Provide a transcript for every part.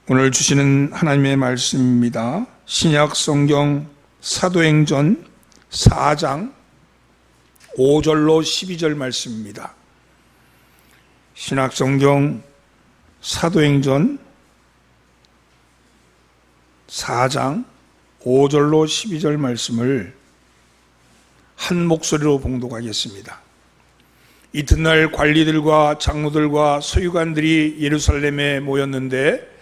오늘 주시는 하나님의 말씀입니다. 신약 성경 사도행전 4장 5절로 12절 말씀입니다. 신약 성경 사도행전 4장 5절로 12절 말씀을 한 목소리로 봉독하겠습니다. 이튿날 관리들과 장로들과 서유관들이 예루살렘에 모였는데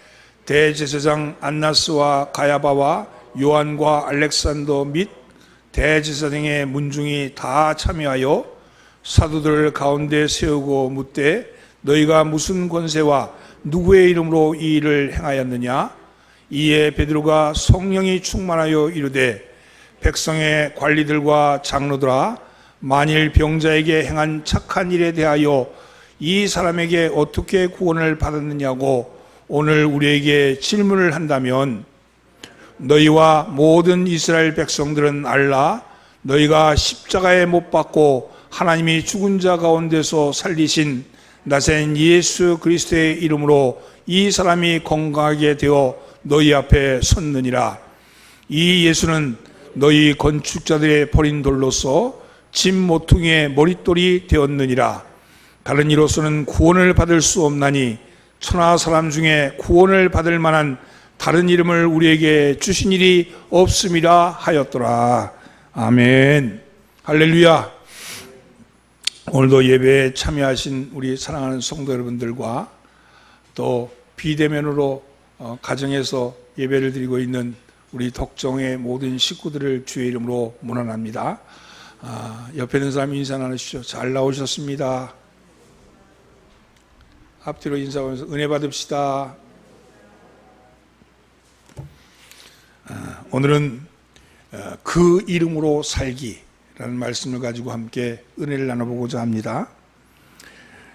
대제사장 안나스와 가야바와 요한과 알렉산더 및 대제사장의 문중이 다 참여하여 사도들을 가운데 세우고 묻되 너희가 무슨 권세와 누구의 이름으로 이 일을 행하였느냐? 이에 베드로가 성령이 충만하여 이르되 백성의 관리들과 장로들아, 만일 병자에게 행한 착한 일에 대하여 이 사람에게 어떻게 구원을 받았느냐고 오늘 우리에게 질문을 한다면, 너희와 모든 이스라엘 백성들은 알라. 너희가 십자가에 못 박고 하나님이 죽은 자 가운데서 살리신 나사렛 예수 그리스도의 이름으로 이 사람이 건강하게 되어 너희 앞에 섰느니라. 이 예수는 너희 건축자들의 버린 돌로서 집 모퉁이의 머릿돌이 되었느니라. 다른 이로서는 구원을 받을 수 없나니 천하 사람 중에 구원을 받을 만한 다른 이름을 우리에게 주신 일이 없음이라 하였더라. 아멘. 할렐루야. 오늘도 예배에 참여하신 우리 사랑하는 성도 여러분들과 또 비대면으로 가정에서 예배를 드리고 있는 우리 덕정의 모든 식구들을 주의 이름으로 문안합니다. 옆에 있는 사람 인사 나누시죠. 잘 나오셨습니다. 앞뒤로 인사하면서 은혜 받읍시다. 오늘은 그 이름으로 살기라는 말씀을 가지고 함께 은혜를 나눠보고자 합니다.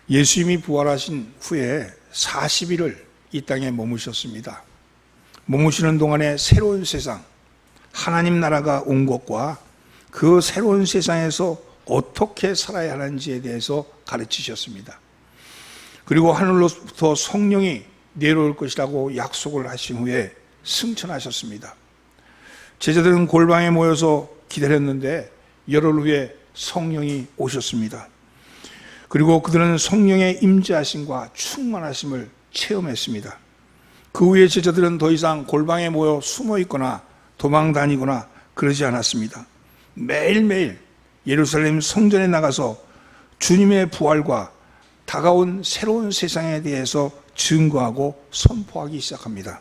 예수님이 부활하신 후에 40일을 이 땅에 머무셨습니다. 머무시는 동안에 새로운 세상, 하나님 나라가 온 것과 그 새로운 세상에서 어떻게 살아야 하는지에 대해서 가르치셨습니다. 그리고 하늘로부터 성령이 내려올 것이라고 약속을 하신 후에 승천하셨습니다. 제자들은 골방에 모여서 기다렸는데 열흘 후에 성령이 오셨습니다. 그리고 그들은 성령의 임재하심과 충만하심을 체험했습니다. 그 후에 제자들은 더 이상 골방에 모여 숨어 있거나 도망 다니거나 그러지 않았습니다. 매일매일 예루살렘 성전에 나가서 주님의 부활과 다가온 새로운 세상에 대해서 증거하고 선포하기 시작합니다.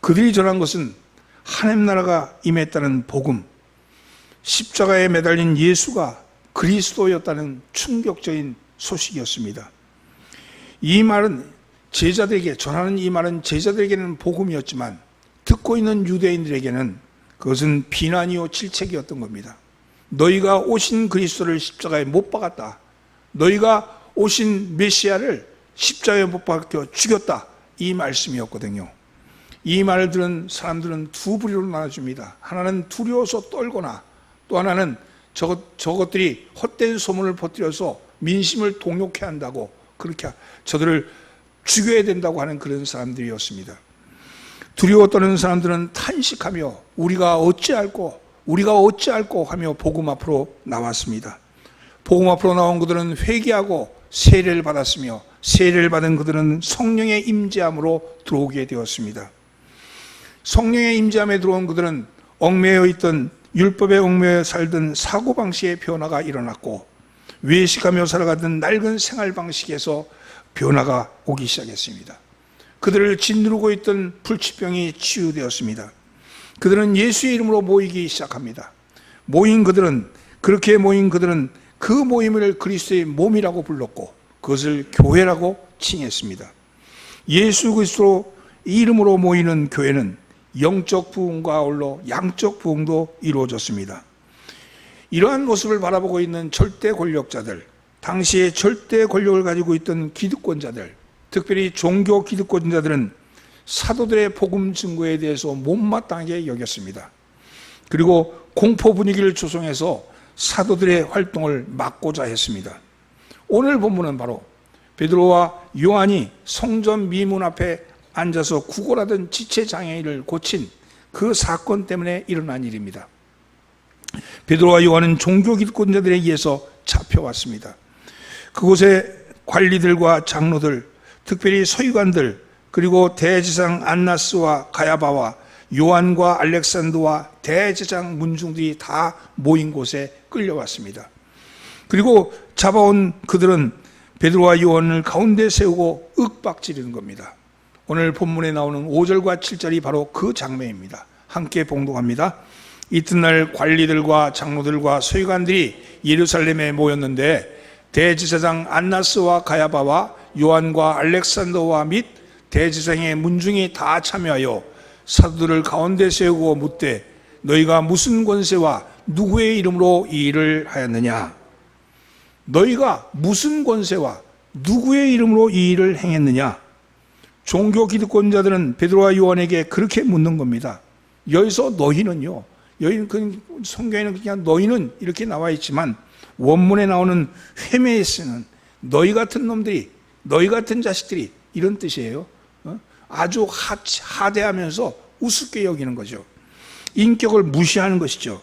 그들이 전한 것은 하나님 나라가 임했다는 복음, 십자가에 매달린 예수가 그리스도였다는 충격적인 소식이었습니다. 이 말은 전하는 이 말은 제자들에게는 복음이었지만 듣고 있는 유대인들에게는 그것은 비난이요 질책이었던 겁니다. 너희가 오신 그리스도를 십자가에 못 박았다. 너희가 오신 메시아를 십자가에 못 박혀 죽였다. 이 말씀이었거든요. 이 말을 들은 사람들은 두 부류로 나눠집니다. 하나는 두려워서 떨거나 또 하나는 저것들이 헛된 소문을 퍼뜨려서 민심을 동요케 한다고 그렇게 저들을 죽여야 된다고 하는 그런 사람들이었습니다. 두려워 떠는 사람들은 탄식하며 우리가 어찌할꼬 하며 복음 앞으로 나왔습니다. 복음 앞으로 나온 그들은 회개하고 세례를 받았으며 세례를 받은 그들은 성령의 임재함으로 들어오게 되었습니다. 성령의 임재함에 들어온 그들은 얽매여 있던 율법에 얽매여 살던 사고방식의 변화가 일어났고 외식하며 살아가던 낡은 생활방식에서 변화가 오기 시작했습니다. 그들을 짓누르고 있던 불치병이 치유되었습니다. 그들은 예수의 이름으로 모이기 시작합니다. 그렇게 모인 그들은 그 모임을 그리스도의 몸이라고 불렀고 그것을 교회라고 칭했습니다. 예수 그리스도 이름으로 모이는 교회는 영적 부흥과 아울러 양적 부흥도 이루어졌습니다. 이러한 모습을 바라보고 있는 절대 권력자들, 당시에 절대 권력을 가지고 있던 기득권자들, 특별히 종교 기득권자들은 사도들의 복음 증거에 대해서 못마땅하게 여겼습니다. 그리고 공포 분위기를 조성해서 사도들의 활동을 막고자 했습니다. 오늘 본문은 바로 베드로와 요한이 성전 미문 앞에 앉아서 구걸하던 지체장애인을 고친 그 사건 때문에 일어난 일입니다. 베드로와 요한은 종교 기득권자들에 의해서 잡혀왔습니다. 그곳에 관리들과 장로들, 특별히 서기관들, 그리고 대제사장 안나스와 가야바와 요한과 알렉산더와 대제사장 문중들이 다 모인 곳에 끌려왔습니다. 그리고 잡아온 그들은 베드로와 요한을 가운데 세우고 윽박지르는 겁니다. 오늘 본문에 나오는 5절과 7절이 바로 그 장면입니다. 함께 봉독합니다. 이튿날 관리들과 장로들과 서기관들이 예루살렘에 모였는데 대제사장 안나스와 가야바와 요한과 알렉산더와 및 대제사장의 문중이 다 참여하여 사도들을 가운데 세우고 묻되 너희가 무슨 권세와 누구의 이름으로 이 일을 하였느냐? 너희가 무슨 권세와 누구의 이름으로 이 일을 행했느냐? 종교 기득권자들은 베드로와 요한에게 그렇게 묻는 겁니다. 여기서 너희는요, 여기는 성경에는 그냥 너희는 이렇게 나와 있지만 원문에 나오는 회매에서는 너희 같은 놈들이, 너희 같은 자식들이 이런 뜻이에요. 아주 하대하면서 우습게 여기는 거죠. 인격을 무시하는 것이죠.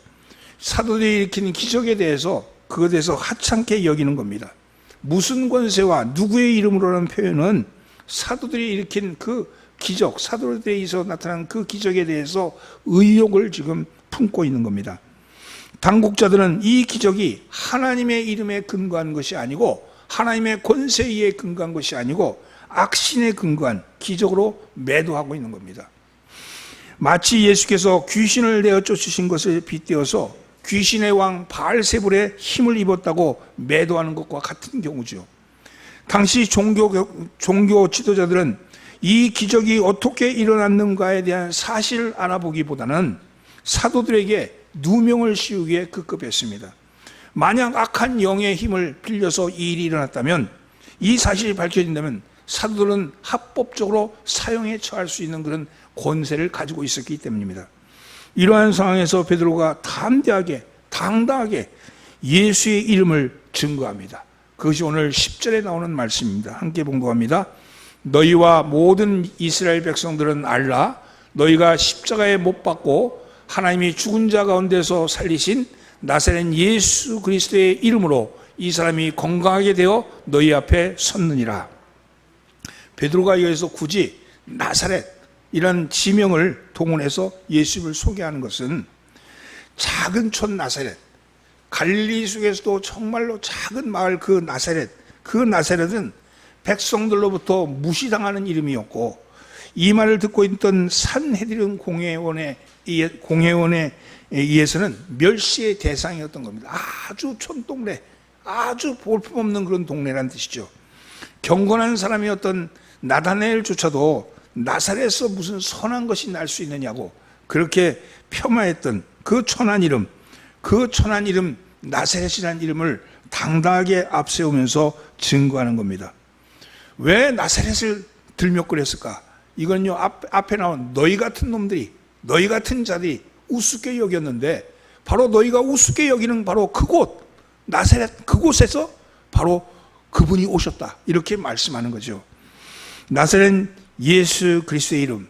사도들이 일으킨 기적에 대해서 그것에 대해서 하찮게 여기는 겁니다. 무슨 권세와 누구의 이름으로라는 표현은 사도들이 일으킨 그 기적, 사도들에 의해서 나타난 그 기적에 대해서 의혹을 지금 품고 있는 겁니다. 당국자들은 이 기적이 하나님의 이름에 근거한 것이 아니고 하나님의 권세에 근거한 것이 아니고 악신에 근거한 기적으로 매도하고 있는 겁니다. 마치 예수께서 귀신을 내어 쫓으신 것을 빗대어서 귀신의 왕 바알세불의 힘을 입었다고 매도하는 것과 같은 경우죠. 당시 종교 지도자들은 이 기적이 어떻게 일어났는가에 대한 사실을 알아보기보다는 사도들에게 누명을 씌우기에 급급했습니다. 만약 악한 영의 힘을 빌려서 이 일이 일어났다면, 이 사실이 밝혀진다면 사도들은 합법적으로 사형에 처할 수 있는 그런 권세를 가지고 있었기 때문입니다. 이러한 상황에서 베드로가 담대하게, 당당하게 예수의 이름을 증거합니다. 그것이 오늘 10절에 나오는 말씀입니다. 함께 봉독합니다. 너희와 모든 이스라엘 백성들은 알라. 너희가 십자가에 못 박고 하나님이 죽은 자 가운데서 살리신 나사렛 예수 그리스도의 이름으로 이 사람이 건강하게 되어 너희 앞에 섰느니라. 베드로가 여기서 굳이 나사렛이라는 지명을 동원해서 예수를 소개하는 것은 작은 촌 나사렛, 갈릴리 속에서도 정말로 작은 마을 그 나사렛은 백성들로부터 무시당하는 이름이었고, 이 말을 듣고 있던 산헤드린 공회원에 의해서는 멸시의 대상이었던 겁니다. 아주 촌동네, 아주 볼품없는 그런 동네라는 뜻이죠. 경건한 사람이었던 나다나엘조차도 나사렛에서 무슨 선한 것이 날 수 있느냐고 그렇게 폄하했던 그 천한 이름 나사렛이라는 이름을 당당하게 앞세우면서 증거하는 겁니다. 왜 나사렛을 들먹거렸을까? 이건요, 앞에 나온 너희 같은 놈들이, 너희 같은 자들이 우습게 여겼는데, 바로 너희가 우습게 여기는 바로 그곳, 나사렛 그곳에서 바로 그분이 오셨다, 이렇게 말씀하는 거죠. 나사렛 예수 그리스도의 이름,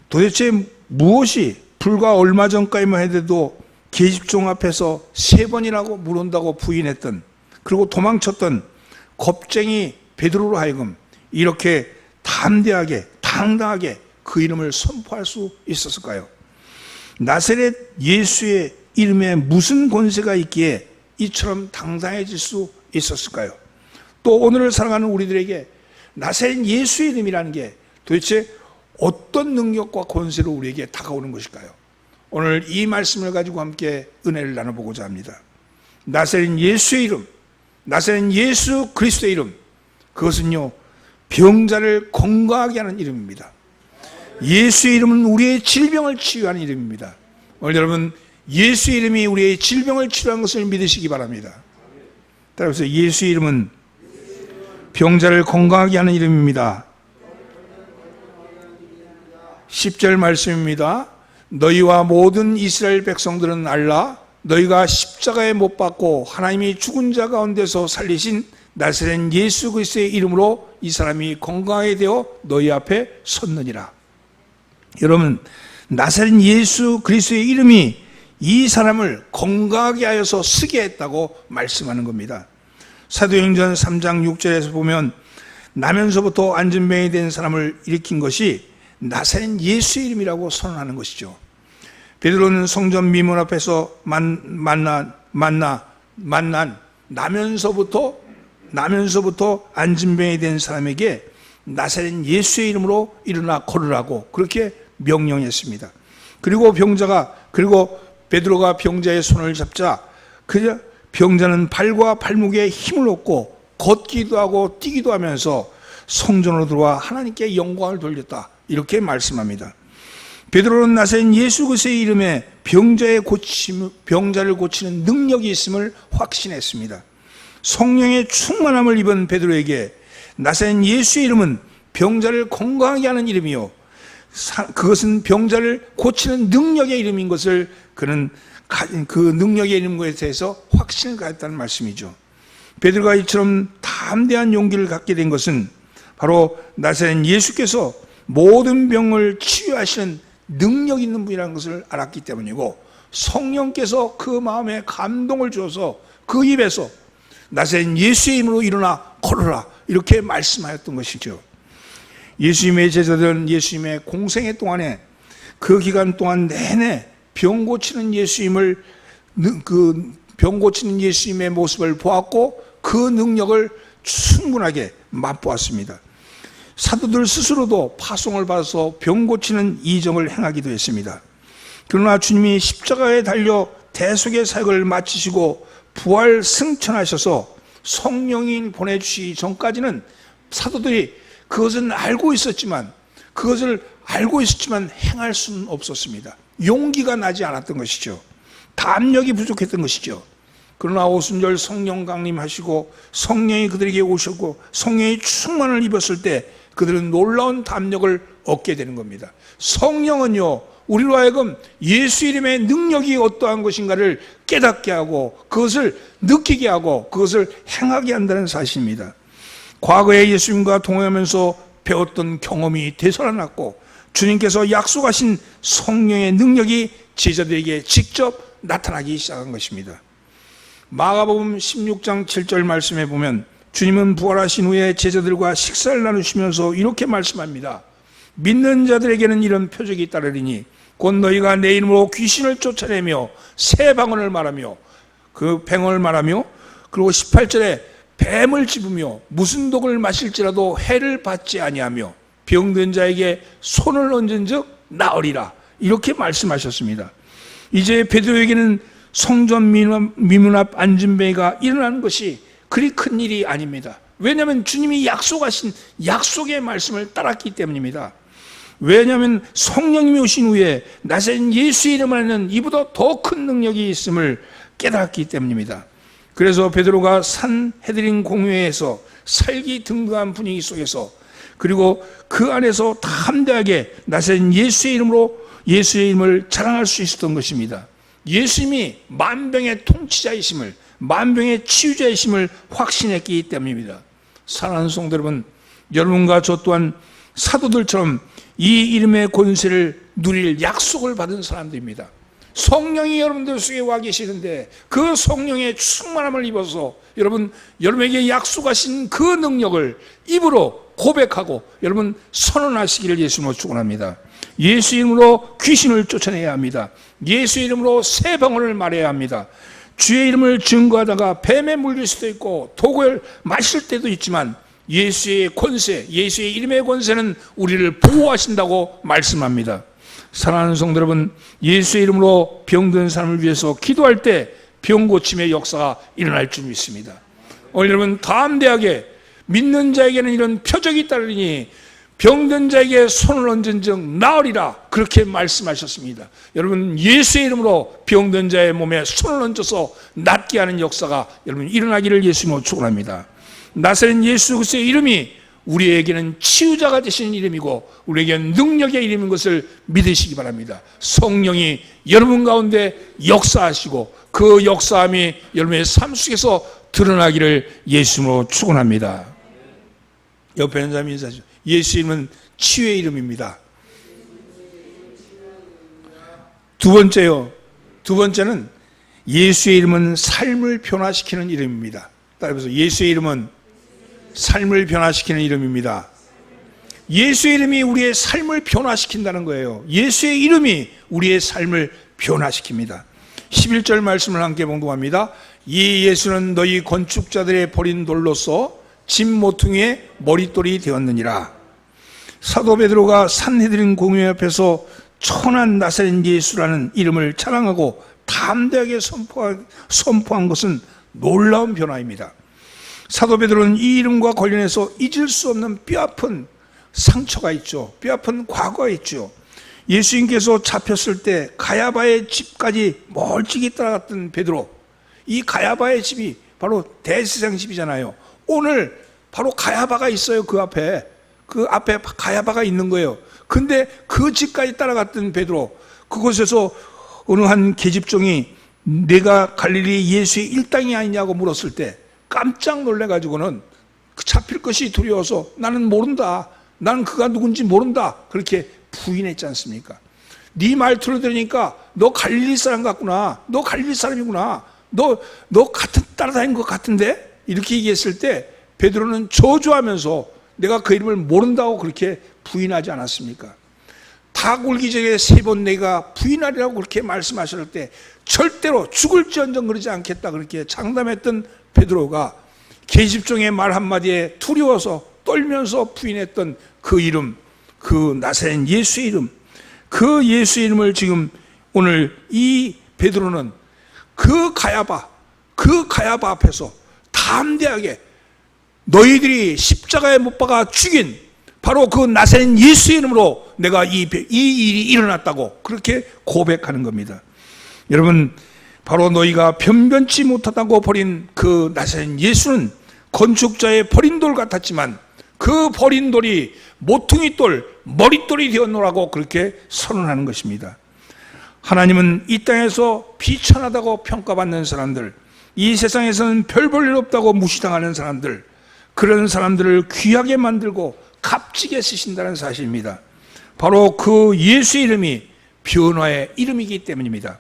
도대체 무엇이 불과 얼마 전까지만 해도 계집종 앞에서 3번이라고 물은다고 부인했던, 그리고 도망쳤던 겁쟁이 베드로로 하여금 이렇게 담대하게, 당당하게 그 이름을 선포할 수 있었을까요? 나사렛 예수의 이름에 무슨 권세가 있기에 이처럼 당당해질 수 있었을까요? 또 오늘을 살아가는 우리들에게 나사렛 예수의 이름이라는 게 도대체 어떤 능력과 권세로 우리에게 다가오는 것일까요? 오늘 이 말씀을 가지고 함께 은혜를 나눠보고자 합니다. 나사렛 예수의 이름, 나사렛 예수 그리스도의 이름, 그것은요, 병자를 건강하게 하는 이름입니다. 예수의 이름은 우리의 질병을 치유하는 이름입니다. 오늘 여러분, 예수의 이름이 우리의 질병을 치유하는 것을 믿으시기 바랍니다. 따라서 예수의 이름은 병자를 건강하게 하는 이름입니다. 10절 말씀입니다. 너희와 모든 이스라엘 백성들은 알라. 너희가 십자가에 못 박고 하나님이 죽은 자 가운데서 살리신 나사렛 예수 그리스도의 이름으로 이 사람이 건강하게 되어 너희 앞에 섰느니라. 여러분, 나사렛 예수 그리스도의 이름이 이 사람을 건강하게 하여서 쓰게 했다고 말씀하는 겁니다. 사도행전 3장 6절에서 보면 나면서부터 안진병이 된 사람을 일으킨 것이 나사렛 예수의 이름이라고 선언하는 것이죠. 베드로는 성전 미문 앞에서 만난 나면서부터 안진병이 된 사람에게 나사렛 예수의 이름으로 일어나 걸으라고 그렇게 명령했습니다. 그리고 베드로가 병자의 손을 잡자 그 병자는 발과 발목에 힘을 얻고 걷기도 하고 뛰기도 하면서 성전으로 들어와 하나님께 영광을 돌렸다. 이렇게 말씀합니다. 베드로는 나사렛 예수 그리스도의 이름에 병자를 고치는 능력이 있음을 확신했습니다. 성령의 충만함을 입은 베드로에게 나사렛 예수의 이름은 병자를 건강하게 하는 이름이요, 그것은 병자를 고치는 능력의 이름인 것을 그는 그 능력의 이름에 대해서 확신을 가졌다는 말씀이죠. 베드로가 이처럼 담대한 용기를 갖게 된 것은 바로 나사렛 예수께서 모든 병을 치유하시는 능력 있는 분이라는 것을 알았기 때문이고, 성령께서 그 마음에 감동을 주어서 그 입에서 나사렛 예수의 이름으로 일어나 걸어라 이렇게 말씀하였던 것이죠. 예수님의 제자들은 예수님의 공생애 동안에 그 기간 동안 내내 병 고치는 예수님의 모습을 보았고 그 능력을 충분하게 맛보았습니다. 사도들 스스로도 파송을 받아서 병 고치는 이적을 행하기도 했습니다. 그러나 주님이 십자가에 달려 대속의 사역을 마치시고 부활 승천하셔서 성령이 보내주시기 전까지는 사도들이 그것을 알고 있었지만 행할 수는 없었습니다. 용기가 나지 않았던 것이죠. 담력이 부족했던 것이죠. 그러나 오순절 성령 강림하시고 성령이 그들에게 오셨고 성령의 충만을 입었을 때 그들은 놀라운 담력을 얻게 되는 겁니다. 성령은요, 우리로 하여금 예수 이름의 능력이 어떠한 것인가를 깨닫게 하고 그것을 느끼게 하고 그것을 행하게 한다는 사실입니다. 과거에 예수님과 동행하면서 배웠던 경험이 되살아났고 주님께서 약속하신 성령의 능력이 제자들에게 직접 나타나기 시작한 것입니다. 마가복음 16장 7절 말씀에 보면 주님은 부활하신 후에 제자들과 식사를 나누시면서 이렇게 말씀합니다. 믿는 자들에게는 이런 표적이 따르리니 곧 너희가 내 이름으로 귀신을 쫓아내며 새 방언을 말하며 그리고 18절에 뱀을 집으며 무슨 독을 마실지라도 해를 받지 아니하며 병든 자에게 손을 얹은 즉 나으리라 이렇게 말씀하셨습니다. 이제 베드로에게는 성전 미문 앞 안진뱅이가 일어나는 것이 그리 큰 일이 아닙니다. 왜냐하면 주님이 약속하신 약속의 말씀을 따랐기 때문입니다. 왜냐하면 성령님이 오신 후에 나사렛 예수의 이름 안에는 이보다 더 큰 능력이 있음을 깨달았기 때문입니다. 그래서 베드로가 산헤드린 공회에서 살기 등등한 분위기 속에서 그리고 그 안에서 담대하게 나사렛 예수의 이름을 자랑할 수 있었던 것입니다. 예수님이 만병의 통치자이심을, 만병의 치유자이심을 확신했기 때문입니다. 사랑하는 성도 여러분, 여러분과 저 또한 사도들처럼 이 이름의 권세를 누릴 약속을 받은 사람들입니다. 성령이 여러분들 속에 와 계시는데 그 성령의 충만함을 입어서 여러분에게 약속하신 그 능력을 입으로 고백하고 여러분 선언하시기를 예수님으로 축원합니다. 예수 이름으로 귀신을 쫓아내야 합니다. 예수 이름으로 새 방언을 말해야 합니다. 주의 이름을 증거하다가 뱀에 물릴 수도 있고 독을 마실 때도 있지만 예수의 권세, 예수의 이름의 권세는 우리를 보호하신다고 말씀합니다. 사랑하는 성도 여러분, 예수의 이름으로 병든 사람을 위해서 기도할 때 병 고침의 역사가 일어날 줄 믿습니다. 오늘 여러분 담대하게 믿는 자에게는 이런 표적이 따르니 병든 자에게 손을 얹은 즉 나으리라 그렇게 말씀하셨습니다. 여러분 예수의 이름으로 병든 자의 몸에 손을 얹어서 낫게 하는 역사가 여러분 일어나기를 예수님으로 축원합니다. 나사렛 예수 그리스도의 이름이 우리에게는 치유자가 되시는 이름이고 우리에게는 능력의 이름인 것을 믿으시기 바랍니다. 성령이 여러분 가운데 역사하시고 그 역사함이 여러분의 삶 속에서 드러나기를 예수님으로 축원합니다. 옆에 있는 사람 인사하죠. 예수 이름은 치유의 이름입니다. 두 번째는 예수의 이름은 삶을 변화시키는 이름입니다. 따라서 예수의 이름은 삶을 변화시키는 이름입니다. 예수의 이름이 우리의 삶을 변화시킨다는 거예요. 예수의 이름이 우리의 삶을 변화시킵니다. 11절 말씀을 함께 봉독합니다. 이 예수는 너희 건축자들의 버린 돌로서 집 모퉁이의 머릿돌이 되었느니라. 사도 베드로가 산헤드린 공회 앞에서 천한 나사렛 예수라는 이름을 자랑하고 담대하게 선포한 것은 놀라운 변화입니다. 사도 베드로는 이 이름과 관련해서 잊을 수 없는 뼈아픈 상처가 있죠. 뼈아픈 과거가 있죠. 예수님께서 잡혔을 때 가야바의 집까지 멀찍이 따라갔던 베드로, 이 가야바의 집이 바로 대제사장 집이잖아요. 오늘 바로 가야바가 있어요. 그 앞에 가야바가 있는 거예요. 근데 그 집까지 따라갔던 베드로, 그곳에서 어느 한 계집종이 내가 갈릴리 예수의 일당이 아니냐고 물었을 때 깜짝 놀래가지고는 잡힐 것이 두려워서 나는 모른다, 나는 그가 누군지 모른다, 그렇게 부인했지 않습니까? 네 말투를 들으니까 너 갈릴리 사람 같구나, 너 갈릴리 사람이구나, 너 같은 따라다닌 것 같은데, 이렇게 얘기했을 때 베드로는 저주하면서 내가 그 이름을 모른다고 그렇게 부인하지 않았습니까? 닭 울기 전에 3번 내가 부인하리라고 그렇게 말씀하실 때 절대로 죽을지언정 그러지 않겠다 그렇게 장담했던 베드로가 계집종의 말 한마디에 두려워서 떨면서 부인했던 그 이름, 그 나사렛 예수의 이름, 그 예수의 이름을 지금 오늘 이 베드로는 그 가야바 앞에서 담대하게 너희들이 십자가에 못 박아 죽인 바로 그 나사렛 예수의 이름으로 내가 이 일이 일어났다고 그렇게 고백하는 겁니다. 여러분, 바로 너희가 변변치 못하다고 버린 그 나사렛 예수는 건축자의 버린 돌 같았지만 그 버린 돌이 모퉁이돌, 머릿돌이 되었노라고 그렇게 선언하는 것입니다. 하나님은 이 땅에서 비천하다고 평가받는 사람들, 이 세상에서는 별 볼 일 없다고 무시당하는 사람들, 그런 사람들을 귀하게 만들고 값지게 쓰신다는 사실입니다. 바로 그 예수의 이름이 변화의 이름이기 때문입니다.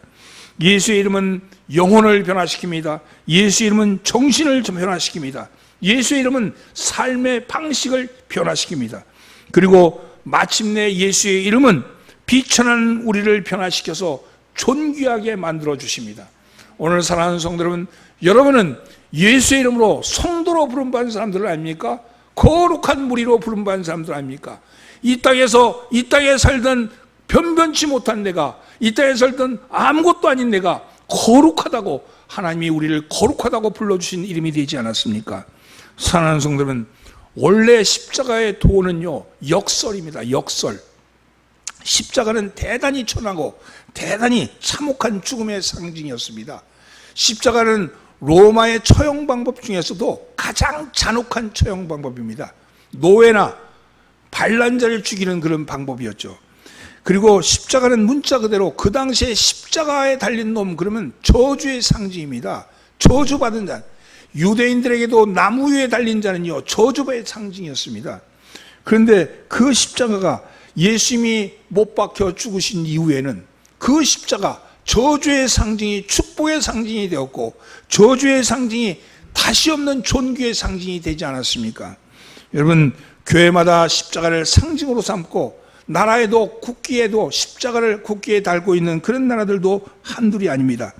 예수의 이름은 영혼을 변화시킵니다. 예수의 이름은 정신을 변화시킵니다. 예수의 이름은 삶의 방식을 변화시킵니다. 그리고 마침내 예수의 이름은 비천한 우리를 변화시켜서 존귀하게 만들어 주십니다. 오늘 사랑하는 성도 여러분, 여러분은 예수의 이름으로 성도로 부름받은 사람들 아닙니까? 거룩한 무리로 부름받은 사람들 아닙니까? 이 땅에 살던 변변치 못한 내가, 이 땅에 살던 아무것도 아닌 내가 거룩하다고, 하나님이 우리를 거룩하다고 불러주신 이름이 되지 않았습니까? 사랑하는 성도들은, 원래 십자가의 도는요 역설입니다. 역설. 십자가는 대단히 천하고 대단히 참혹한 죽음의 상징이었습니다. 십자가는 로마의 처형 방법 중에서도 가장 잔혹한 처형 방법입니다. 노예나 반란자를 죽이는 그런 방법이었죠. 그리고 십자가는 문자 그대로 그 당시에 십자가에 달린 놈 그러면 저주의 상징입니다. 저주받은 자, 유대인들에게도 나무 위에 달린 자는요 저주의 상징이었습니다. 그런데 그 십자가가 예수님이 못 박혀 죽으신 이후에는 그 십자가, 저주의 상징이 축복의 상징이 되었고 저주의 상징이 다시 없는 존귀의 상징이 되지 않았습니까? 여러분, 교회마다 십자가를 상징으로 삼고 나라에도 국기에도 십자가를 국기에 달고 있는 그런 나라들도 한둘이 아닙니다.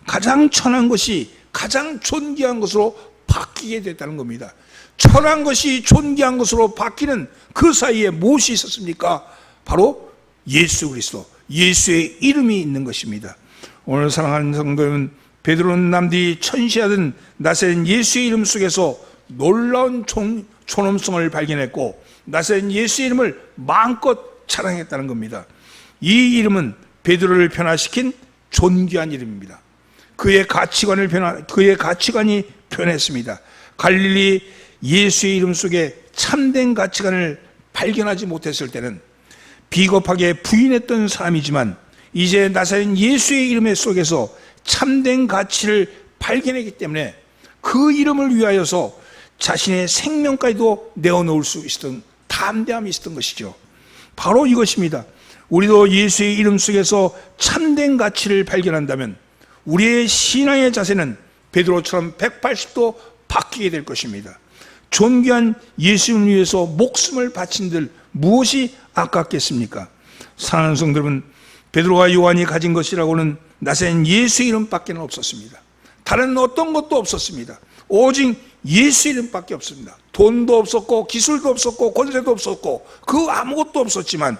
가장 천한 것이 가장 존귀한 것으로 바뀌게 됐다는 겁니다. 천한 것이 존귀한 것으로 바뀌는 그 사이에 무엇이 있었습니까? 바로 예수 그리스도, 예수의 이름이 있는 것입니다. 오늘 사랑하는 성도 여러분, 베드로는 남들이 천시하던 나사렛 예수의 이름 속에서 놀라운 존엄성을 발견했고 나사렛 예수의 이름을 마음껏 자랑했다는 겁니다. 이 이름은 베드로를 변화시킨 존귀한 이름입니다. 그의 가치관이 변했습니다. 갈릴리 예수의 이름 속에 참된 가치관을 발견하지 못했을 때는 비겁하게 부인했던 사람이지만 이제 나사렛 예수의 이름 속에서 참된 가치를 발견했기 때문에 그 이름을 위하여서 자신의 생명까지도 내어놓을 수 있었던 담대함이 있었던 것이죠. 바로 이것입니다. 우리도 예수의 이름 속에서 참된 가치를 발견한다면 우리의 신앙의 자세는 베드로처럼 180도 바뀌게 될 것입니다. 존귀한 예수님을 위해서 목숨을 바친들 무엇이 아깝겠습니까? 사랑하는 성도 여러분, 베드로와 요한이 가진 것이라고는 나사렛 예수의 이름밖에 없었습니다. 다른 어떤 것도 없었습니다. 오직 예수 이름밖에 없습니다. 돈도 없었고 기술도 없었고 권세도 없었고 그 아무것도 없었지만,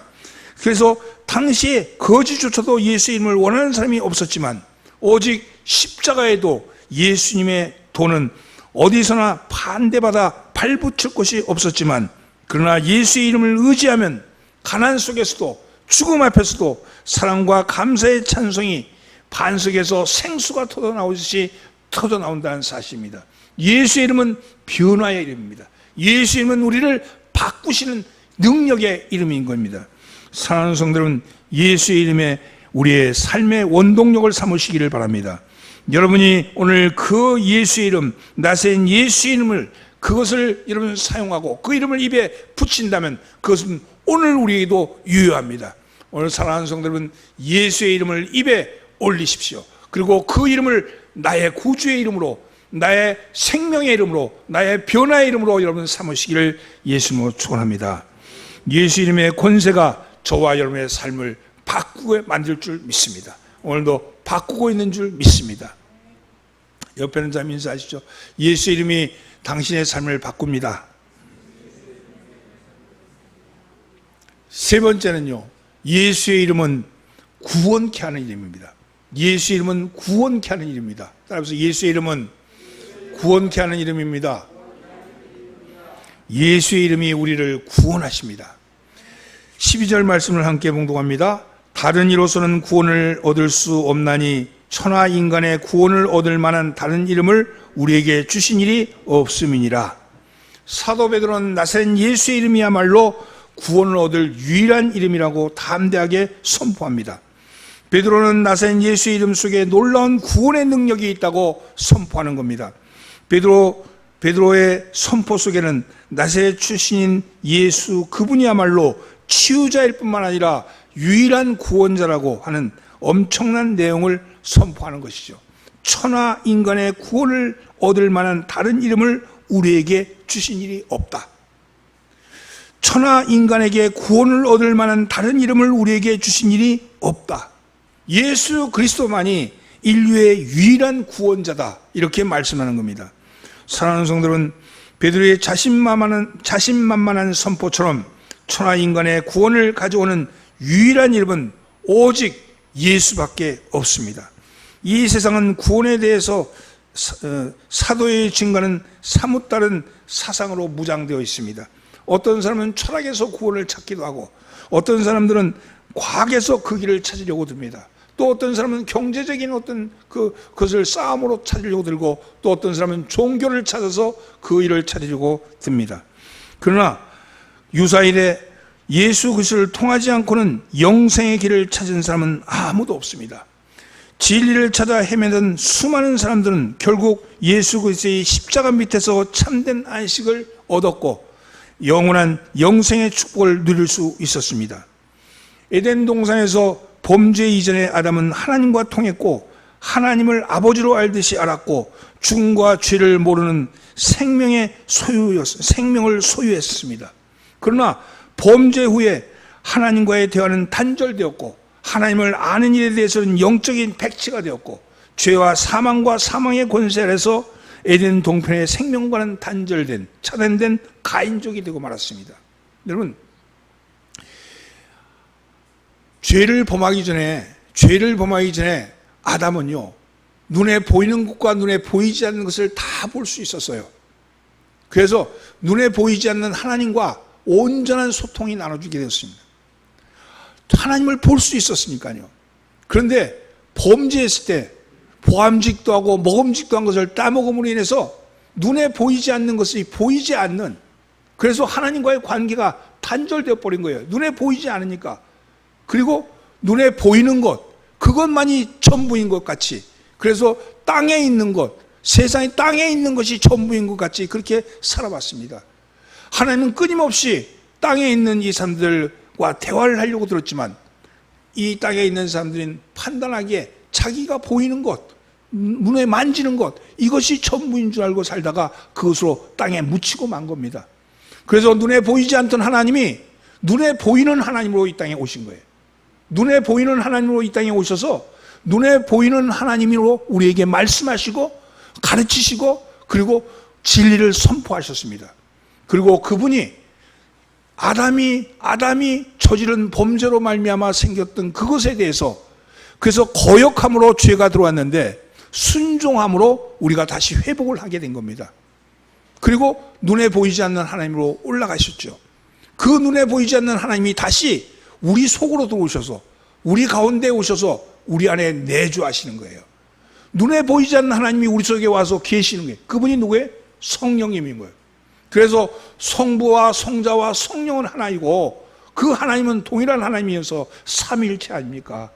그래서 당시에 거지조차도 예수 이름을 원하는 사람이 없었지만 오직 십자가에도 예수님의 도는 어디서나 반대받아 발붙일 곳이 없었지만, 그러나 예수의 이름을 의지하면 가난 속에서도 죽음 앞에서도 사랑과 감사의 찬송이 반석에서 생수가 터져나오듯이 터져나온다는 사실입니다. 예수의 이름은 변화의 이름입니다. 예수의 이름은 우리를 바꾸시는 능력의 이름인 겁니다. 사랑하는 성도들은 예수의 이름에 우리의 삶의 원동력을 삼으시기를 바랍니다. 여러분이 오늘 그 예수의 이름, 나사렛 예수의 이름을, 그것을 여러분 사용하고 그 이름을 입에 붙인다면 그것은 오늘 우리에게도 유효합니다. 오늘 사랑하는 성도 여러분, 예수의 이름을 입에 올리십시오. 그리고 그 이름을 나의 구주의 이름으로, 나의 생명의 이름으로, 나의 변화의 이름으로 여러분 삼으시기를 예수님으로 축원합니다. 예수 이름의 권세가 저와 여러분의 삶을 바꾸게 만들 줄 믿습니다. 오늘도 바꾸고 있는 줄 믿습니다. 옆에 있는 사람 인사하시죠. 예수 이름이 당신의 삶을 바꿉니다. 세 번째는요, 예수의 이름은 구원케 하는 이름입니다. 예수의 이름은 구원케 하는 이름입니다. 따라서 예수의 이름은 구원케 하는 이름입니다. 예수의 이름이 우리를 구원하십니다. 12절 말씀을 함께 봉독합니다. 다른 이로서는 구원을 얻을 수 없나니 천하 인간의 구원을 얻을 만한 다른 이름을 우리에게 주신 일이 없음이니라. 사도 베드로는 나사렛 예수의 이름이야말로 구원을 얻을 유일한 이름이라고 담대하게 선포합니다. 베드로는 나사렛 예수의 이름 속에 놀라운 구원의 능력이 있다고 선포하는 겁니다. 베드로의 선포 속에는 나사렛 출신인 예수 그분이야말로 치유자일 뿐만 아니라 유일한 구원자라고 하는 엄청난 내용을 선포하는 것이죠. 천하 인간의 구원을 얻을 만한 다른 이름을 우리에게 주신 일이 없다. 천하 인간에게 구원을 얻을 만한 다른 이름을 우리에게 주신 일이 없다. 예수 그리스도만이 인류의 유일한 구원자다, 이렇게 말씀하는 겁니다. 사랑하는 성도들은 베드로의 자신만만한 선포처럼 천하 인간의 구원을 가져오는 유일한 이름은 오직 예수밖에 없습니다. 이 세상은 구원에 대해서 사도의 증거는 사뭇 다른 사상으로 무장되어 있습니다. 어떤 사람은 철학에서 구원을 찾기도 하고, 어떤 사람들은 과학에서 그 길을 찾으려고 듭니다. 또 어떤 사람은 경제적인 어떤 그것을 싸움으로 찾으려고 들고, 또 어떤 사람은 종교를 찾아서 그 일을 찾으려고 듭니다. 그러나 유사일에 예수 그리스도를 통하지 않고는 영생의 길을 찾은 사람은 아무도 없습니다. 진리를 찾아 헤매던 수많은 사람들은 결국 예수 그리스도의 십자가 밑에서 참된 안식을 얻었고 영원한 영생의 축복을 누릴 수 있었습니다. 에덴 동산에서 범죄 이전에 아담은 하나님과 통했고 하나님을 아버지로 알듯이 알았고 죽음과 죄를 모르는 생명을 소유했습니다. 그러나 범죄 후에 하나님과의 대화는 단절되었고 하나님을 아는 일에 대해서는 영적인 백치가 되었고 죄와 사망과 사망의 권세 아래서 에덴 동편의 생명과는 단절된, 차단된 가인족이 되고 말았습니다. 여러분, 죄를 범하기 전에 아담은요, 눈에 보이는 것과 눈에 보이지 않는 것을 다 볼 수 있었어요. 그래서 눈에 보이지 않는 하나님과 온전한 소통이 나눠지게 되었습니다. 하나님을 볼 수 있었으니까요. 그런데 범죄했을 때 보암직도 하고 먹음직도 한 것을 따먹음으로 인해서 눈에 보이지 않는 것이 보이지 않는, 그래서 하나님과의 관계가 단절되어 버린 거예요. 눈에 보이지 않으니까. 그리고 눈에 보이는 것, 그것만이 전부인 것 같이, 그래서 땅에 있는 것, 세상에 땅에 있는 것이 전부인 것 같이 그렇게 살아왔습니다. 하나님은 끊임없이 땅에 있는 이 사람들과 대화를 하려고 들었지만 이 땅에 있는 사람들은 판단하기에 자기가 보이는 것, 눈에 만지는 것, 이것이 전부인 줄 알고 살다가 그것으로 땅에 묻히고 만 겁니다. 그래서 눈에 보이지 않던 하나님이 눈에 보이는 하나님으로 이 땅에 오신 거예요. 눈에 보이는 하나님으로 이 땅에 오셔서 눈에 보이는 하나님으로 우리에게 말씀하시고 가르치시고 그리고 진리를 선포하셨습니다. 그리고 그분이 아담이 저지른 범죄로 말미암아 생겼던 그것에 대해서, 그래서 거역함으로 죄가 들어왔는데 순종함으로 우리가 다시 회복을 하게 된 겁니다. 그리고 눈에 보이지 않는 하나님으로 올라가셨죠. 그 눈에 보이지 않는 하나님이 다시 우리 속으로 들어오셔서 우리 가운데 오셔서 우리 안에 내주하시는 거예요. 눈에 보이지 않는 하나님이 우리 속에 와서 계시는 거예요. 그분이 누구예요? 성령님인 거예요. 그래서 성부와 성자와 성령은 하나이고 그 하나님은 동일한 하나님이어서 삼위일체 아닙니까?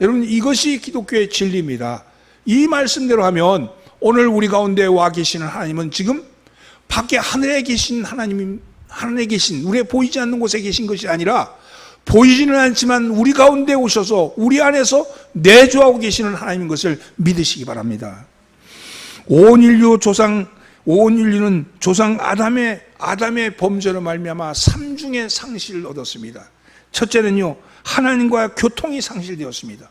여러분, 이것이 기독교의 진리입니다. 이 말씀대로 하면 오늘 우리 가운데 와 계시는 하나님은 지금 밖에 하늘에 계신 하나님, 하늘에 계신, 우리의 보이지 않는 곳에 계신 것이 아니라 보이지는 않지만 우리 가운데 오셔서 우리 안에서 내주하고 계시는 하나님인 것을 믿으시기 바랍니다. 온 인류는 조상 아담의 범죄로 말미암아 삼중의 상실을 얻었습니다. 첫째는요, 하나님과 교통이 상실되었습니다.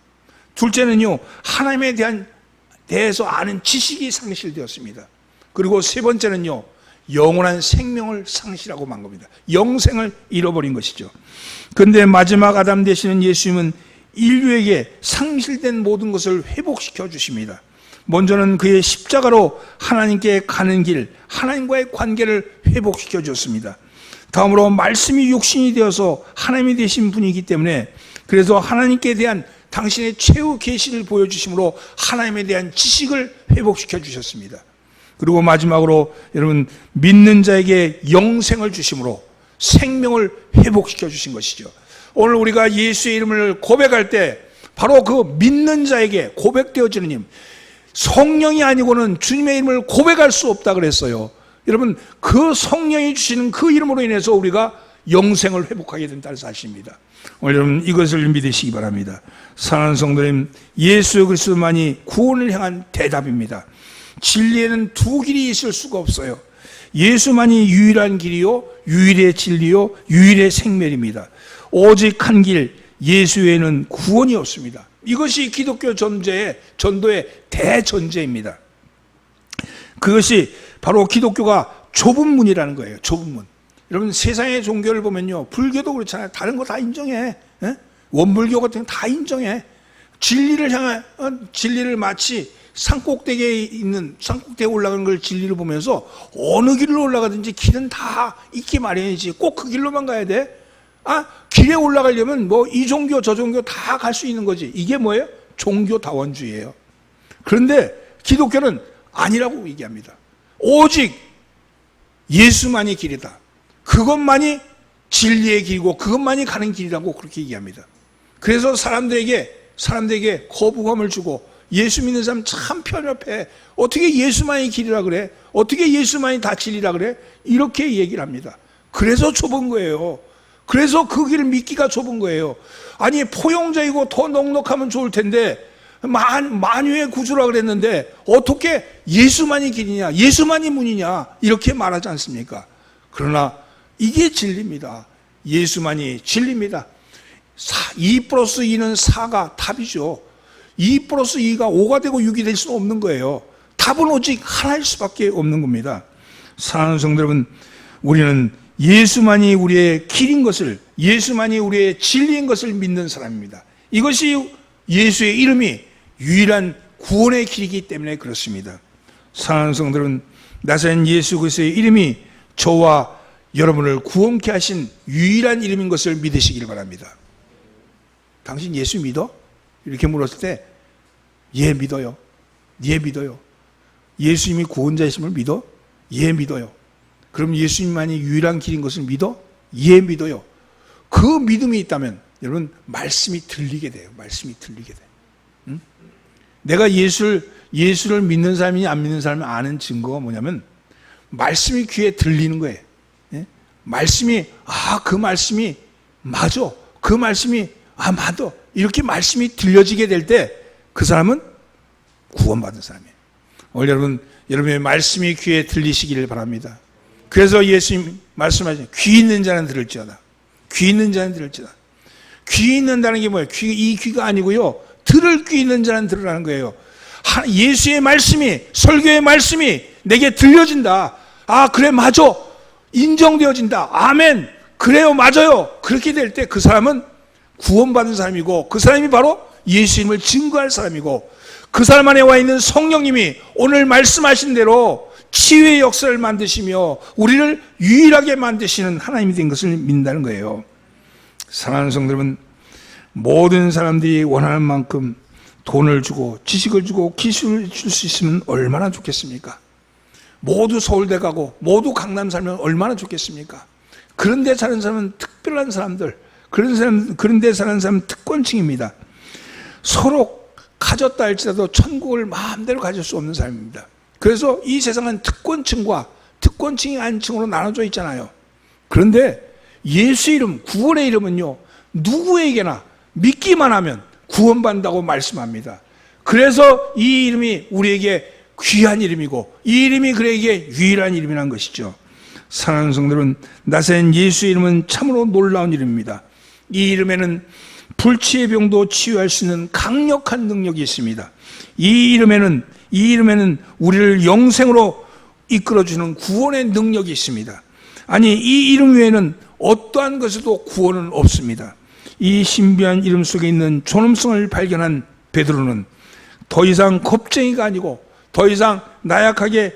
둘째는요, 하나님에 대해서 아는 지식이 상실되었습니다. 그리고 세 번째는요, 영원한 생명을 상실하고 만 겁니다. 영생을 잃어버린 것이죠. 그런데 마지막 아담 되시는 예수님은 인류에게 상실된 모든 것을 회복시켜 주십니다. 먼저는 그의 십자가로 하나님께 가는 길, 하나님과의 관계를 회복시켜 줬습니다. 다음으로 말씀이 육신이 되어서 하나님이 되신 분이기 때문에 그래서 하나님께 대한 당신의 최후 계시를 보여주심으로 하나님에 대한 지식을 회복시켜 주셨습니다. 그리고 마지막으로 여러분, 믿는 자에게 영생을 주심으로 생명을 회복시켜 주신 것이죠. 오늘 우리가 예수의 이름을 고백할 때 바로 그 믿는 자에게 고백되어지는 힘, 성령이 아니고는 주님의 이름을 고백할 수 없다 그랬어요. 여러분, 그 성령이 주시는 그 이름으로 인해서 우리가 영생을 회복하게 된다는 사실입니다. 오늘 여러분, 이것을 믿으시기 바랍니다. 사랑하는 성도님, 예수 그리스도만이 구원을 향한 대답입니다. 진리에는 두 길이 있을 수가 없어요. 예수만이 유일한 길이요, 유일의 진리요, 유일의 생명입니다. 오직 한 길, 예수 외에는 구원이 없습니다. 이것이 기독교 전도의 대전제입니다. 그것이 바로 기독교가 좁은 문이라는 거예요. 좁은 문. 여러분, 세상의 종교를 보면요, 불교도 그렇잖아요. 다른 거 다 인정해. 원불교 같은 거 다 인정해. 진리를 마치 산꼭대기에 올라가는 걸 진리를 보면서 어느 길로 올라가든지 길은 다 있기 마련이지 꼭 그 길로만 가야 돼? 길에 올라가려면 뭐 이 종교 저 종교 다 갈 수 있는 거지. 이게 뭐예요? 종교다원주의예요. 그런데 기독교는 아니라고 얘기합니다. 오직 예수만이 길이다. 그것만이 진리의 길이고 그것만이 가는 길이라고 그렇게 얘기합니다. 그래서 사람들에게 거부감을 주고 예수 믿는 사람 참 편협해. 어떻게 예수만이 길이라 그래? 어떻게 예수만이 다 진리라 그래? 이렇게 얘기를 합니다. 그래서 좁은 거예요. 그래서 그 길을 믿기가 좁은 거예요. 아니, 포용적이고 더 넉넉하면 좋을 텐데 만유의 구주라 그랬는데 어떻게 예수만이 길이냐, 예수만이 문이냐 이렇게 말하지 않습니까? 그러나 이게 진리입니다. 예수만이 진리입니다. 2 플러스 2는 4가 답이죠. 2 플러스 2가 5가 되고 6이 될 수는 없는 거예요. 답은 오직 하나일 수밖에 없는 겁니다. 사랑하는 성도 여러분, 우리는 예수만이 우리의 길인 것을, 예수만이 우리의 진리인 것을 믿는 사람입니다. 이것이 예수의 이름이 유일한 구원의 길이기 때문에 그렇습니다. 사랑하는 성도 여러분, 나사렛 예수 그리스도의 이름이 저와 여러분을 구원케 하신 유일한 이름인 것을 믿으시길 바랍니다. 당신 예수 믿어? 이렇게 물었을 때 예, 믿어요. 예, 믿어요. 예수님이 구원자이심을 믿어? 예, 믿어요. 그럼 예수님만이 유일한 길인 것을 믿어? 예, 믿어요. 그 믿음이 있다면 여러분, 말씀이 들리게 돼요. 말씀이 들리게 돼. 응? 내가 예수를 예수를 믿는 사람이 안 믿는 사람이 아는 증거가 뭐냐면 말씀이 귀에 들리는 거예요. 예? 말씀이 그 말씀이 맞아. 그 말씀이 맞아. 이렇게 말씀이 들려지게 될 때 그 사람은 구원받은 사람이에요. 오늘 여러분의 말씀이 귀에 들리시기를 바랍니다. 그래서 예수님 말씀하시죠. 귀 있는 자는 들을지어다. 귀 있는 자는 들을지어다. 귀 있는다는 게 뭐예요? 이 귀가 아니고요. 들을 귀 있는 자는 들으라는 거예요. 예수의 말씀이, 설교의 말씀이 내게 들려진다. 그래, 맞아. 인정되어진다. 아멘. 그래요, 맞아요. 그렇게 될 때 그 사람은 구원받은 사람이고, 그 사람이 바로 예수님을 증거할 사람이고, 그 사람 안에 와 있는 성령님이 오늘 말씀하신 대로 치유의 역사를 만드시며 우리를 유일하게 만드시는 하나님이 된 것을 믿는다는 거예요. 사랑하는 성도 여러분, 모든 사람들이 원하는 만큼 돈을 주고 지식을 주고 기술을 줄 수 있으면 얼마나 좋겠습니까? 모두 서울대 가고 모두 강남 살면 얼마나 좋겠습니까? 그런 데 사는 사람은 특별한 사람들, 그런 데 사는 사람은 특권층입니다. 서로 가졌다 할지라도 천국을 마음대로 가질 수 없는 사람입니다. 그래서 이 세상은 특권층과 특권층이 아닌 층으로 나눠져 있잖아요. 그런데 예수 이름, 구원의 이름은요, 누구에게나 믿기만 하면 구원받는다고 말씀합니다. 그래서 이 이름이 우리에게 귀한 이름이고 이 이름이 그에게 유일한 이름이라는 것이죠. 사랑하는 성도들은, 나사렛 예수 이름은 참으로 놀라운 이름입니다. 이 이름에는 불치의 병도 치유할 수 있는 강력한 능력이 있습니다. 이 이름에는 우리를 영생으로 이끌어주는 구원의 능력이 있습니다. 아니, 이 이름 외에는 어떠한 것에도 구원은 없습니다. 이 신비한 이름 속에 있는 존엄성을 발견한 베드로는 더 이상 겁쟁이가 아니고 더 이상 나약하게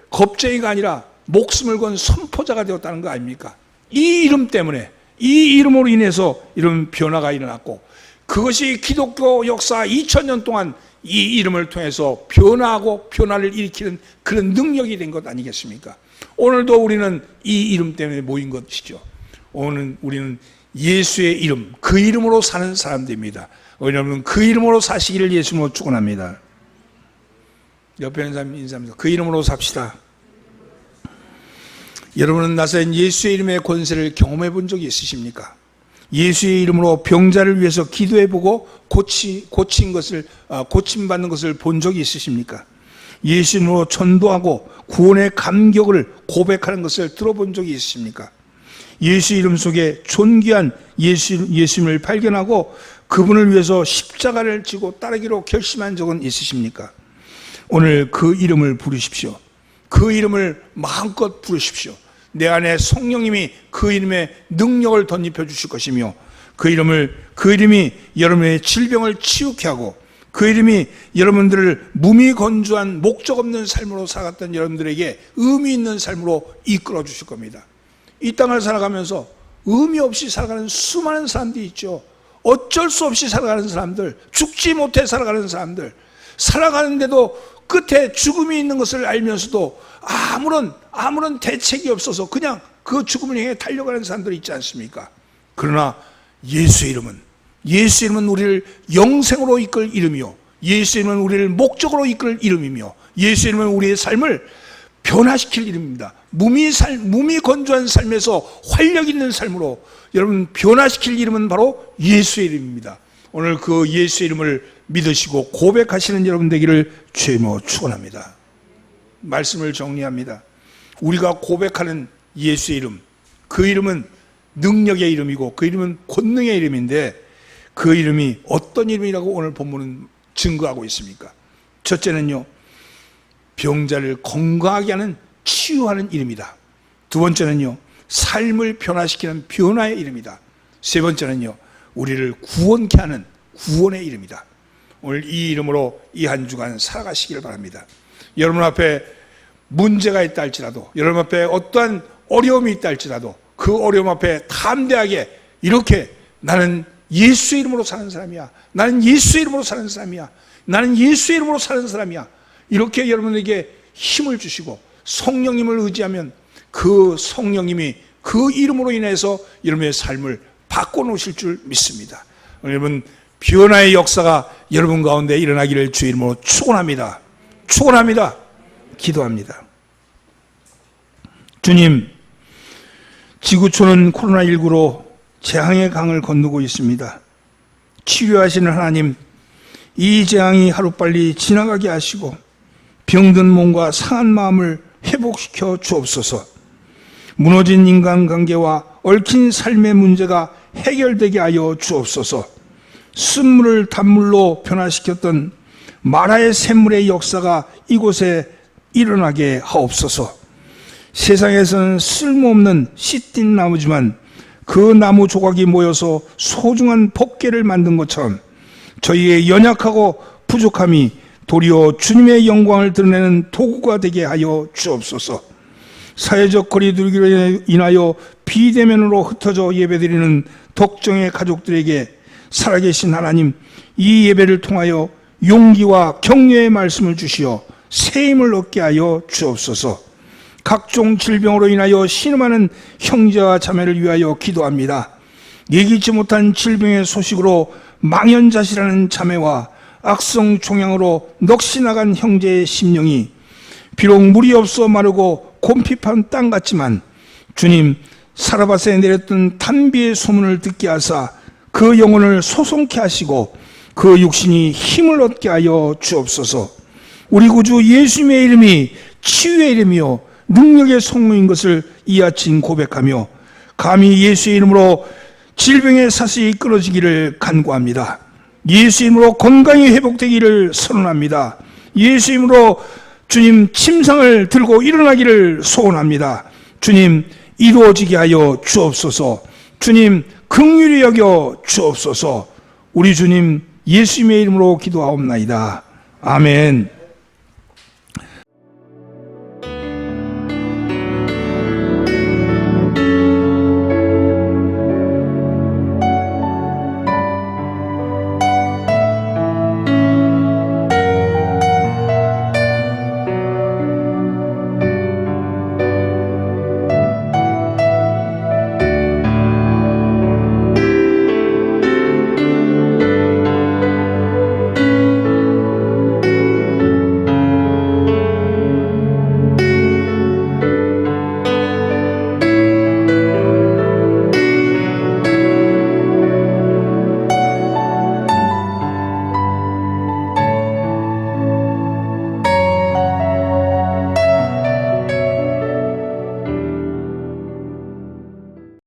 겁쟁이가 아니라 목숨을 건 선포자가 되었다는 거 아닙니까? 이 이름 때문에, 이 이름으로 인해서 이런 변화가 일어났고, 그것이 기독교 역사 2000년 동안 이 이름을 통해서 변화하고 변화를 일으키는 그런 능력이 된 것 아니겠습니까? 오늘도 우리는 이 이름 때문에 모인 것이죠. 오늘 우리는 예수의 이름, 그 이름으로 사는 사람들입니다. 여러분, 그 이름으로 사시기를 예수님으로 축원합니다. 옆에 있는 사람 인사합니다. 그 이름으로 삽시다. 여러분은 나사렛 예수의 이름의 권세를 경험해 본 적이 있으십니까? 예수의 이름으로 병자를 위해서 기도해보고 고침받는 것을 본 적이 있으십니까? 예수 이름으로 전도하고 구원의 감격을 고백하는 것을 들어본 적이 있으십니까? 예수 이름 속에 존귀한 예수님을 발견하고 그분을 위해서 십자가를 지고 따르기로 결심한 적은 있으십니까? 오늘 그 이름을 부르십시오. 그 이름을 마음껏 부르십시오. 내 안에 성령님이 그 이름의 능력을 덧입혀 주실 것이며, 그 이름이 여러분의 질병을 치유케 하고, 그 이름이 여러분들을 무미건조한 목적 없는 삶으로 살아갔던 여러분들에게 의미 있는 삶으로 이끌어 주실 겁니다. 이 땅을 살아가면서 의미 없이 살아가는 수많은 사람들이 있죠. 어쩔 수 없이 살아가는 사람들, 죽지 못해 살아가는 사람들, 살아가는데도 끝에 죽음이 있는 것을 알면서도 아무런 대책이 없어서 그냥 그 죽음을 향해 달려가는 사람들이 있지 않습니까? 그러나 예수의 이름은 우리를 영생으로 이끌 이름이요, 예수의 이름은 우리를 목적으로 이끌 이름이며, 예수의 이름은 우리의 삶을 변화시킬 이름입니다. 무미건조한 삶에서 활력 있는 삶으로 여러분 변화시킬 이름은 바로 예수의 이름입니다. 오늘 그 예수의 이름을 믿으시고 고백하시는 여러분 되기를 주님으로 축원합니다. 말씀을 정리합니다. 우리가 고백하는 예수의 이름, 그 이름은 능력의 이름이고 그 이름은 권능의 이름인데, 그 이름이 어떤 이름이라고 오늘 본문은 증거하고 있습니까? 첫째는요, 병자를 건강하게 하는, 치유하는 이름이다. 두 번째는요, 삶을 변화시키는 변화의 이름이다. 세 번째는요, 우리를 구원케 하는 구원의 이름이다. 오늘 이 이름으로 이 한 주간 살아가시길 바랍니다. 여러분 앞에 문제가 있다 할지라도, 여러분 앞에 어떠한 어려움이 있다 할지라도 그 어려움 앞에 담대하게 이렇게 나는 예수의 이름으로 사는 사람이야, 나는 예수의 이름으로 사는 사람이야, 나는 예수의 이름으로 사는 사람이야, 이렇게 여러분에게 힘을 주시고 성령님을 의지하면 그 성령님이 그 이름으로 인해서 여러분의 삶을 바꿔놓으실 줄 믿습니다. 여러분, 변화의 역사가 여러분 가운데 일어나기를 주의 이름으로 축원합니다. 축원합니다. 기도합니다. 주님, 지구촌은 코로나19로 재앙의 강을 건너고 있습니다. 치료하시는 하나님, 이 재앙이 하루빨리 지나가게 하시고 병든 몸과 상한 마음을 회복시켜 주옵소서. 무너진 인간관계와 얽힌 삶의 문제가 해결되게 하여 주옵소서. 쓴물을 단물로 변화시켰던 마라의 샘물의 역사가 이곳에 일어나게 하옵소서. 세상에서는 쓸모없는 씨띤 나무지만 그 나무 조각이 모여서 소중한 법궤를 만든 것처럼 저희의 연약하고 부족함이 도리어 주님의 영광을 드러내는 도구가 되게 하여 주옵소서. 사회적 거리두기로 인하여 비대면으로 흩어져 예배드리는 덕정의 가족들에게 살아계신 하나님, 이 예배를 통하여 용기와 격려의 말씀을 주시어 새 힘을 얻게 하여 주옵소서. 각종 질병으로 인하여 신음하는 형제와 자매를 위하여 기도합니다. 예기치 못한 질병의 소식으로 망연자실하는 자매와 악성 종양으로 넋이 나간 형제의 심령이 비록 물이 없어 마르고 곰핍한 땅 같지만 주님, 사라밧에 내렸던 탄비의 소문을 듣게 하사 그 영혼을 소송케 하시고 그 육신이 힘을 얻게 하여 주옵소서. 우리 구주 예수님의 이름이 치유의 이름이요 능력의 성모인 것을 이 아침 고백하며 감히 예수의 이름으로 질병의 사슬이 끊어지기를 간구합니다. 예수 이름으로 건강이 회복되기를 선언합니다. 예수 이름으로 주님 침상을 들고 일어나기를 소원합니다. 주님 이루어지게 하여 주옵소서. 주님 긍휼히 여겨 주옵소서. 우리 주님 예수님의 이름으로 기도하옵나이다. 아멘.